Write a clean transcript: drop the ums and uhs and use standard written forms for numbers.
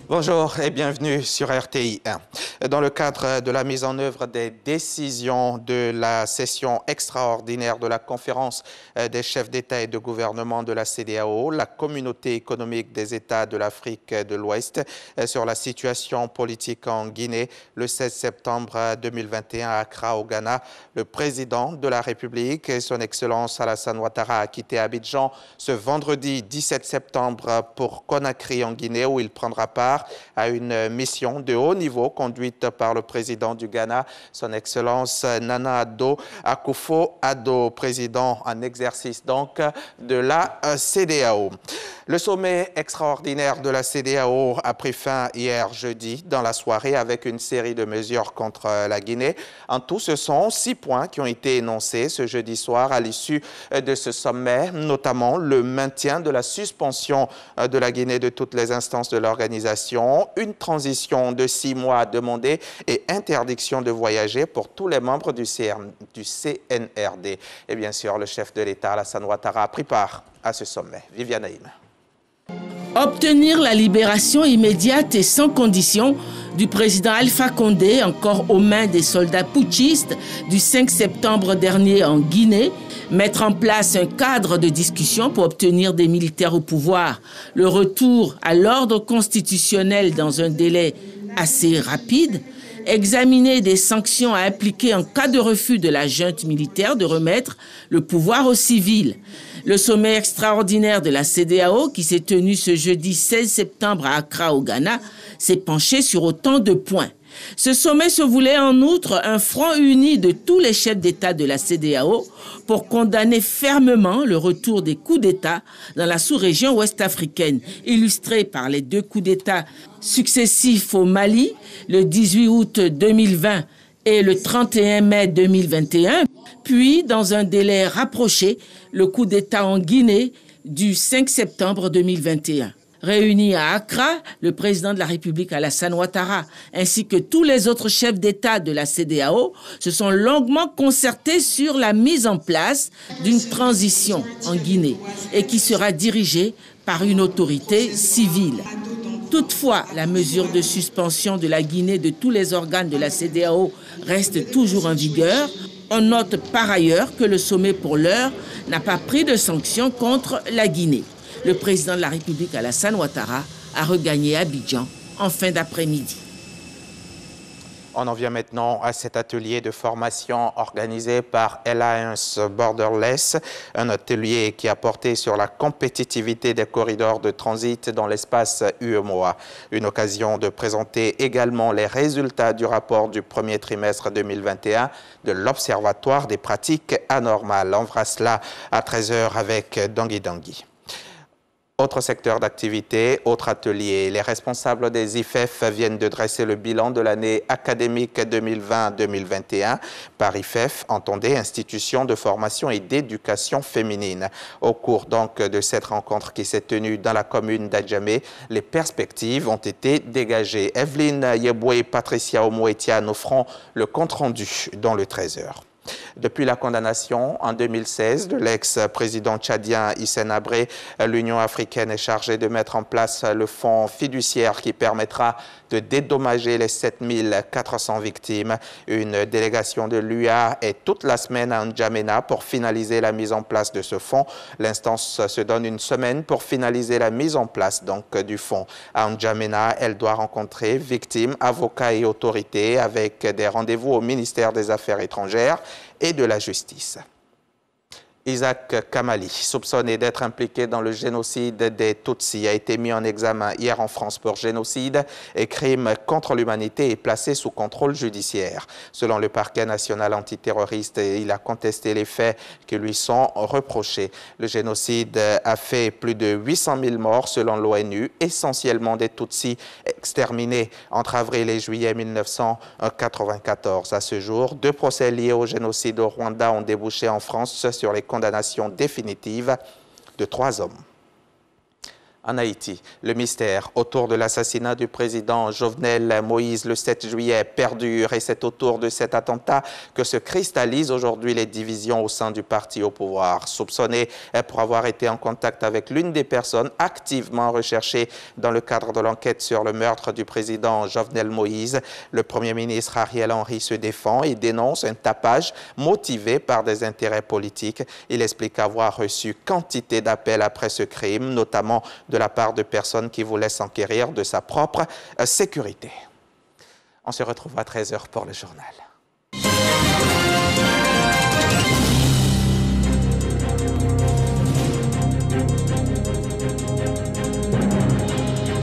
Bonjour et bienvenue sur RTI 1. Dans le cadre de la mise en œuvre des décisions de la session extraordinaire de la conférence des chefs d'État et de gouvernement de la CEDEAO, la communauté économique des États de l'Afrique de l'Ouest, sur la situation politique en Guinée, le 16 septembre 2021 à Accra, au Ghana, le président de la République, son Excellence Alassane Ouattara, a quitté Abidjan ce vendredi 17 septembre pour Conakry en Guinée, où il prendra part à une mission de haut niveau conduite par le président du Ghana, son Excellence Nana Addo Akufo-Addo, président en exercice donc de la CEDEAO. Le sommet extraordinaire de la CEDEAO a pris fin hier jeudi dans la soirée avec une série de mesures contre la Guinée. En tout, ce sont 6 points qui ont été énoncés ce jeudi soir à l'issue de ce sommet, notamment le maintien de la suspension de la Guinée de toutes les instances de l'organisation, une transition de 6 mois demandée et interdiction de voyager pour tous les membres du CNRD. Et bien sûr, le chef de l'État, Alassane Ouattara, a pris part à ce sommet. Viviane Naïm. Obtenir la libération immédiate et sans condition du président Alpha Condé, encore aux mains des soldats putschistes du 5 septembre dernier en Guinée, mettre en place un cadre de discussion pour obtenir des militaires au pouvoir, le retour à l'ordre constitutionnel dans un délai assez rapide, examiner des sanctions à appliquer en cas de refus de la junte militaire de remettre le pouvoir aux civils. Le sommet extraordinaire de la CEDEAO, qui s'est tenu ce jeudi 16 septembre à Accra, au Ghana, s'est penché sur autant de points. Ce sommet se voulait en outre un front uni de tous les chefs d'État de la CEDEAO pour condamner fermement le retour des coups d'État dans la sous-région ouest-africaine, illustré par les 2 coups d'État successifs au Mali, le 18 août 2020 et le 31 mai 2021, puis dans un délai rapproché, le coup d'État en Guinée du 5 septembre 2021. Réunis à Accra, le président de la République Alassane Ouattara ainsi que tous les autres chefs d'État de la CEDEAO se sont longuement concertés sur la mise en place d'une transition en Guinée et qui sera dirigée par une autorité civile. Toutefois, la mesure de suspension de la Guinée de tous les organes de la CEDEAO reste toujours en vigueur. On note par ailleurs que le sommet pour l'heure n'a pas pris de sanctions contre la Guinée. Le président de la République, Alassane Ouattara, a regagné Abidjan en fin d'après-midi. On en vient maintenant à cet atelier de formation organisé par Alliance Borderless, un atelier qui a porté sur la compétitivité des corridors de transit dans l'espace UEMOA. Une occasion de présenter également les résultats du rapport du premier trimestre 2021 de l'Observatoire des pratiques anormales. On fera cela à 13h avec Dangui Dangui. Autre secteur d'activité, autre atelier. Les responsables des IFEF viennent de dresser le bilan de l'année académique 2020-2021. Par IFEF, entendez institution de formation et d'éducation féminine. Au cours donc de cette rencontre qui s'est tenue dans la commune d'Adjamé, les perspectives ont été dégagées. Evelyne Yeboué et Patricia Omoetia nous feront le compte-rendu dans le 13h. Depuis la condamnation en 2016 de l'ex-président tchadien Hissène Habré, l'Union africaine est chargée de mettre en place le fonds fiduciaire qui permettra de dédommager les 7400 victimes. Une délégation de l'UA est toute la semaine à N'Djamena pour finaliser la mise en place de ce fonds. L'instance se donne une semaine pour finaliser la mise en place donc, du fonds. À N'Djamena, elle doit rencontrer victimes, avocats et autorités avec des rendez-vous au ministère des Affaires étrangères et de la Justice. Isaac Kamali, soupçonné d'être impliqué dans le génocide des Tutsis, a été mis en examen hier en France pour génocide et crime contre l'humanité et placé sous contrôle judiciaire. Selon le parquet national antiterroriste, il a contesté les faits qui lui sont reprochés. Le génocide a fait plus de 800 000 morts selon l'ONU, essentiellement des Tutsis exterminés entre avril et juillet 1994. À ce jour, 2 procès liés au génocide au Rwanda ont débouché en France sur les condamnation définitive de 3 hommes. En Haïti, le mystère autour de l'assassinat du président Jovenel Moïse le 7 juillet perdure et c'est autour de cet attentat que se cristallisent aujourd'hui les divisions au sein du parti au pouvoir. Soupçonné pour avoir été en contact avec l'une des personnes activement recherchées dans le cadre de l'enquête sur le meurtre du président Jovenel Moïse, le Premier ministre Ariel Henry se défend et dénonce un tapage motivé par des intérêts politiques. Il explique avoir reçu quantité d'appels après ce crime, notamment de la part de personnes qui voulaient s'enquérir de sa propre sécurité. On se retrouve à 13h pour le journal.